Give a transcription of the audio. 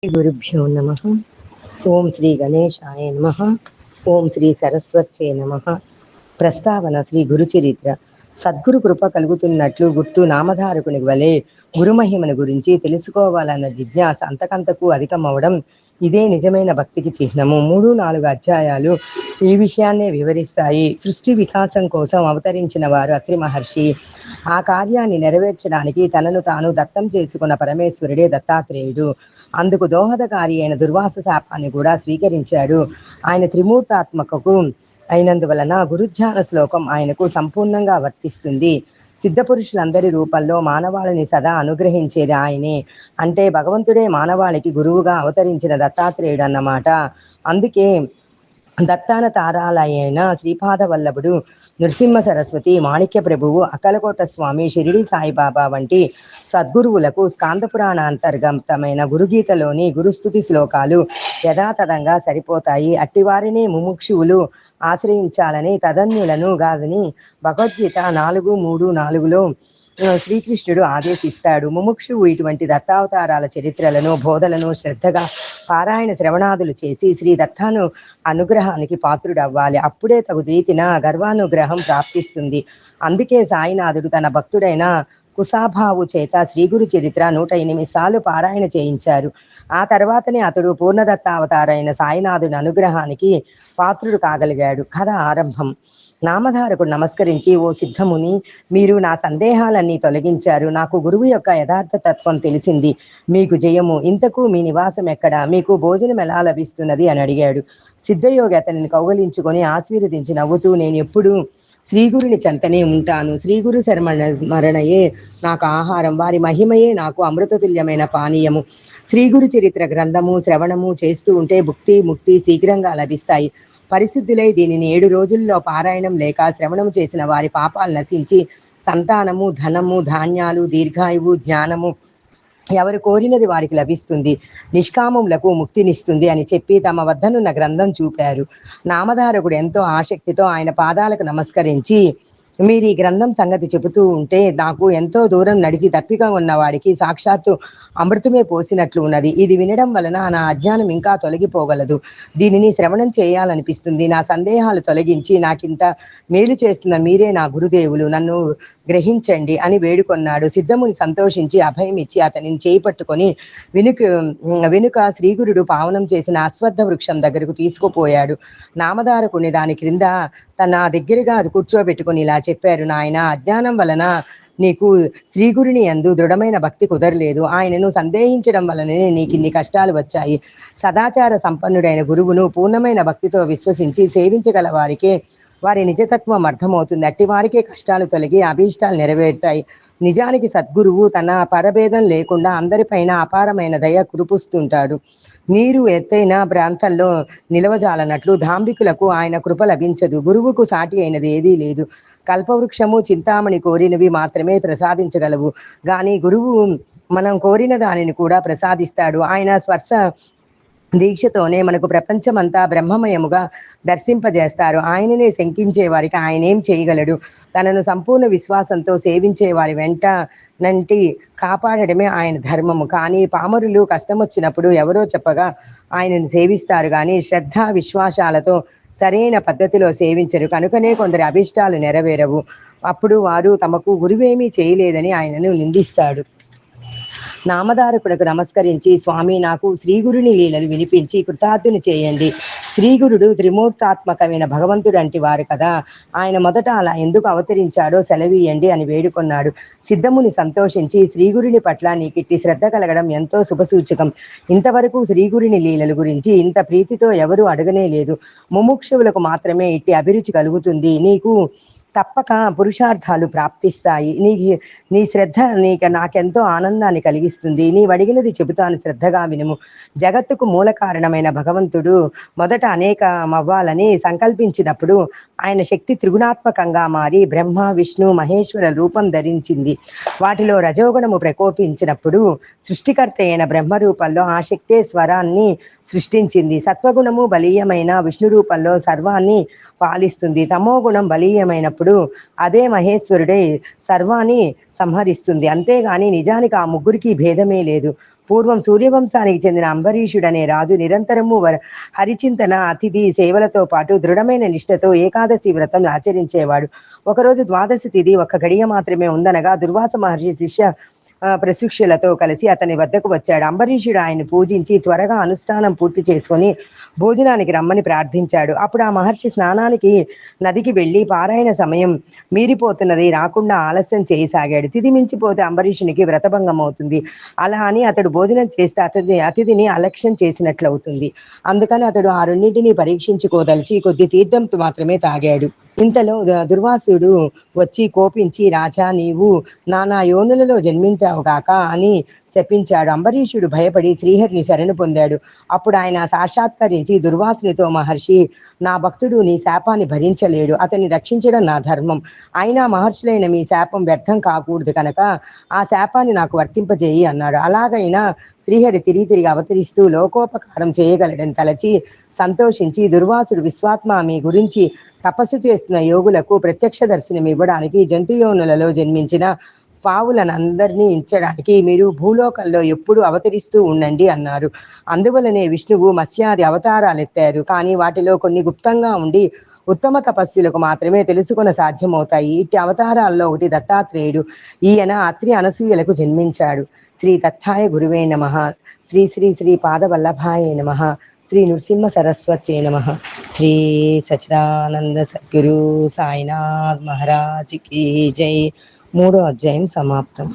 గురుభ్యో నమ. ఓం శ్రీ గణేశాయ నమ. ఓం శ్రీ సరస్వత్యే నమ. ప్రస్తావన శ్రీ గురుచరిత్ర. సద్గురు కృప కలుగుతున్నట్లు గుర్తు నామధారకుని వలె గురుమహిమను గురించి తెలుసుకోవాలన్న జిజ్ఞాస అంతకంతకు అధికమవడం ఇదే నిజమైన భక్తికి చిహ్నము. 3-4 అధ్యాయాలు ఈ విషయాన్నే వివరిస్తాయి. సృష్టి వికాసం కోసం అవతరించిన వారు అత్రి మహర్షి. ఆ కార్యాన్ని నెరవేర్చడానికి తనను తాను దత్తం చేసుకున్న పరమేశ్వరుడే దత్తాత్రేయుడు. అందుకు దోహదకారి అయిన దుర్వాస శాపాన్ని కూడా స్వీకరించాడు. ఆయన త్రిమూర్తాత్మకకు అయినందువలన గురుధ్యాన శ్లోకం ఆయనకు సంపూర్ణంగా వర్తిస్తుంది. సిద్ధపురుషులందరి రూపంలో మానవాళిని సదా అనుగ్రహించేది ఆయనే. అంటే భగవంతుడే మానవాళికి గురువుగా అవతరించిన దత్తాత్రేయుడు అన్నమాట. అందుకే దత్తాన తారాలయైన శ్రీపాద వల్లభుడు, నృసింహ సరస్వతి, మాణిక్య ప్రభువు, అక్కలకోట స్వామి, షిరిడి సాయిబాబా వంటి సద్గురువులకు స్కాందపురాణ అంతర్గతమైన గురుగీతలోని గురుస్థుతి శ్లోకాలు యథాతథంగా సరిపోతాయి. అట్టివారిని ముముక్షువులు ఆశ్రయించాలని తదన్యులను గాదని భగవద్గీత 4:3-4లో శ్రీకృష్ణుడు ఆదేశిస్తాడు. ముముక్షువు ఇటువంటి దత్తావతారాల చరిత్రలను, బోధలను శ్రద్ధగా పారాయణ శ్రవణాదులు చేసి శ్రీ దత్తాను అనుగ్రహానికి పాత్రుడవ్వాలి. అప్పుడే తగు రీతిన గర్వానుగ్రహం ప్రాప్తిస్తుంది. అందుకే సాయినాథుడు తన భక్తుడైన కుసాభావు చేత శ్రీగురు చరిత్ర 108 సార్లు పారాయణ చేయించారు. ఆ తర్వాతనే అతడు పూర్ణదత్తావతారైన సాయినాథుని అనుగ్రహానికి పాత్రుడు కాగలిగాడు. కథ ఆరంభం. నామధారకుడు నమస్కరించి, ఓ సిద్ధముని, మీరు నా సందేహాలన్నీ తొలగించారు. నాకు గురువు యొక్క యథార్థ తత్వం తెలిసింది. మీకు జయము. ఇంతకు మీ నివాసం ఎక్కడ? మీకు భోజనం ఎలా లభిస్తున్నది అని అడిగాడు. సిద్ధయోగి అతనిని కౌగలించుకొని ఆశీర్వదించి నవ్వుతూ, నేను ఎప్పుడు శ్రీగురుని చెంతనే ఉంటాను. శ్రీగురు స్మరణయే నాకు ఆహారం, వారి మహిమయే నాకు అమృతతుల్యమైన పానీయము. శ్రీగురు చరిత్ర గ్రంథము శ్రవణము చేస్తూ ఉంటే భుక్తి ముక్తి శీఘ్రంగా లభిస్తాయి. పరిశుద్ధులై దీనిని 7 రోజుల్లో పారాయణం లేక శ్రవణము చేసిన వారి పాపాలు నశించి సంతానము, ధనము, ధాన్యాలు, దీర్ఘాయువు, జ్ఞానము ఎవరు కోరినది వారికి లభిస్తుంది. నిష్కామములకు ముక్తినిస్తుంది అని చెప్పి తమ వద్దనున్న గ్రంథం చూపారు. నామధారకుడు ఎంతో ఆసక్తితో ఆయన పాదాలకు నమస్కరించి, మీరు ఈ గ్రంథం సంగతి చెబుతూ ఉంటే నాకు ఎంతో దూరం నడిచి దప్పిక ఉన్నవాడికి సాక్షాత్తు అమృతమే పోసినట్లు ఉన్నది. ఇది వినడం వలన నా అజ్ఞానం ఇంకా తొలగిపోగలదు. దీనిని శ్రవణం చేయాలనిపిస్తుంది. నా సందేహాలు తొలగించి నాకింత మేలు చేస్తున్న మీరే నా గురుదేవులు, నన్ను గ్రహించండి అని వేడుకొన్నాడు. సిద్ధముని సంతోషించి అభయం ఇచ్చి అతనిని చేయి పట్టుకొని వెనుక శ్రీగురుడు పావనం చేసిన అశ్వత్థ వృక్షం దగ్గరకు తీసుకుపోయాడు. నామధారకుని దాని క్రింద తన దగ్గరగా అది కూర్చోబెట్టుకుని ఇలా చెప్పారు. నాయన, అజ్ఞానం వలన నీకు శ్రీగురుని యందు దృఢమైన భక్తి కుదరలేదు. ఆయనను సందేహించడం వలననే నీకు ఇన్ని కష్టాలు వచ్చాయి. సదాచార సంపన్నుడైన గురువును పూర్ణమైన భక్తితో విశ్వసించి సేవించగల వారికే వారి నిజతత్వం అర్థమవుతుంది. అట్టి వారికే కష్టాలు తొలగి అభీష్టాలు నెరవేరుతాయి. నిజానికి సద్గురువు తన పరభేదం లేకుండా అందరిపైన అపారమైన దయ కురిపిస్తుంటాడు. నీరు ఎత్తైన ప్రాంతాల్లో నిలవజాలనట్లు ధాంబికులకు ఆయన కృప లభించదు. గురువుకు సాటి అయినది ఏదీ లేదు. కల్పవృక్షము, చింతామణి కోరినవి మాత్రమే ప్రసాదించగలవు. కానీ గురువు మనం కోరిన దానిని కూడా ప్రసాదిస్తాడు. ఆయన స్పర్శ దీక్షతోనే మనకు ప్రపంచమంతా బ్రహ్మమయముగా దర్శింపజేస్తారు. ఆయననే శంకించే వారికి ఆయనేం చేయగలడు? తనను సంపూర్ణ విశ్వాసంతో సేవించే వారి వెంట నంటి కాపాడడమే ఆయన ధర్మము. కానీ పామరులు కష్టం వచ్చినప్పుడు ఎవరో చెప్పగా ఆయనను సేవిస్తారు, కానీ శ్రద్ధ విశ్వాసాలతో సరైన పద్ధతిలో సేవించరు. కనుకనే కొందరి అభిష్టాలు నెరవేరవు. అప్పుడు వారు తమకు గురువేమీ చేయలేదని ఆయనను నిందిస్తాడు. నామధారకుడికి నమస్కరించి, స్వామి, నాకు శ్రీగురుని లీలలు వినిపించి కృతార్థుని చేయండి. శ్రీగురుడు త్రిమూర్తాత్మకమైన భగవంతుడు అంటి వారు కదా, ఆయన మొదట అలా ఎందుకు అవతరించాడో సెలవీయండి అని వేడుకొన్నాడు. సిద్ధముని సంతోషించి, శ్రీగురుని పట్ల నీకిట్టి శ్రద్ధ కలగడం ఎంతో శుభసూచకం. ఇంతవరకు శ్రీగురుని లీలల గురించి ఇంత ప్రీతితో ఎవరూ అడగనే లేదు. ముముక్షువులకు మాత్రమే ఇట్టి అభిరుచి కలుగుతుంది. నీకు తప్పక పురుషార్థాలు ప్రాప్తిస్తాయి. నీ శ్రద్ధ నాకెంతో ఆనందాన్ని కలిగిస్తుంది. నీవు అడిగినది చెబుతాను, శ్రద్ధగా వినుము. జగత్తుకు మూల కారణమైన భగవంతుడు మొదట అనేకమవ్వాలని సంకల్పించినప్పుడు ఆయన శక్తి త్రిగుణాత్మకంగా మారి బ్రహ్మ, విష్ణు, మహేశ్వర రూపం ధరించింది. వాటిలో రజోగుణము ప్రకోపించినప్పుడు సృష్టికర్త అయిన బ్రహ్మ రూపంలో ఆ శక్తే స్వరాన్ని సృష్టించింది. సత్వగుణము బలీయమైన విష్ణు రూపంలో సర్వాన్ని పాలిస్తుంది. తమో గుణం బలీయమైనప్పుడు అదే మహేశ్వరుడే సర్వాన్ని సంహరిస్తుంది. అంతేగాని నిజానికి ఆ ముగ్గురికి భేదమే లేదు. పూర్వం సూర్యవంశానికి చెందిన అంబరీషుడనే రాజు నిరంతరము హరిచింతన అతిథి సేవలతో పాటు దృఢమైన నిష్ఠతో ఏకాదశి వ్రతం ఆచరించేవాడు. ఒకరోజు ద్వాదశి తిథి ఒక్క గడియ మాత్రమే ఉందనగా దుర్వాస మహర్షి శిష్య ప్రశిక్షులతో కలిసి అతని వద్దకు వచ్చాడు. అంబరీషుడు ఆయన్ని పూజించి త్వరగా అనుష్ఠానం పూర్తి చేసుకొని భోజనానికి రమ్మని ప్రార్థించాడు. అప్పుడు ఆ మహర్షి స్నానానికి నదికి వెళ్ళి పారాయణ సమయం మీరిపోతున్నది, రాకుండా ఆలస్యం చేయసాగాడు. తిథి మించిపోతే అంబరీషునికి వ్రతభంగం అవుతుంది. అలా అని అతడు భోజనం చేస్తే అతిథిని అలక్ష్యం చేసినట్లవుతుంది. అందుకని అతడు ఆ రెండింటినీ పరీక్షించుకోదలిచి కొద్ది తీర్థం మాత్రమే తాగాడు. ఇంతలో దుర్వాసుడు వచ్చి కోపించి, రాజా, నీవు నానా యోనులలో జన్మించావు కాక అని శపించాడు. అంబరీషుడు భయపడి శ్రీహరిని శరణు పొందాడు. అప్పుడు ఆయన సాక్షాత్కరించి దుర్వాసునితో, మహర్షి, నా భక్తుడు నీ శాపాన్ని భరించలేడు, అతన్ని రక్షించడం నా ధర్మం. అయినా మహర్షులైన మీ శాపం వ్యర్థం కాకూడదు కనుక ఆ శాపాన్ని నాకు వర్తింపజేయి అన్నాడు. అలాగైనా శ్రీహరి తిరిగి అవతరిస్తూ లోకోపకారం చేయగలడని తలచి సంతోషించి, దుర్వాసుడు విశ్వాత్మ, మీ గురించి తపస్సు చేస్తున్న యోగులకు ప్రత్యక్ష దర్శనం ఇవ్వడానికి జంతుయోనులలో జన్మించిన పావులనందరినీ ఇచ్చడానికి మీరు భూలోకంలో ఎప్పుడు అవతరిస్తూ ఉండండి అన్నారు. అందువలనే విష్ణువు మత్స్యాది అవతారాలు ఎత్తారు. కానీ వాటిలో కొన్ని గుప్తంగా ఉండి ఉత్తమ తపస్సులకు మాత్రమే తెలుసుకొన సాధ్యమవుతాయి. ఇట్టి అవతారాల్లో ఒకటి దత్తాత్రేయుడు. ఈయన అత్రి అనసూయలకు జన్మించాడు. శ్రీ దత్తాయ గురువే నమః. శ్రీ శ్రీ శ్రీ పాదవల్లభాయ నమః. శ్రీ నృసింహ సరస్వత్యై నమః. శ్రీ సచ్చిదానంద సద్గురు సాయినాథ్ మహారాజ్ కీ జై. 3వ అధ్యాయం సమాప్తం.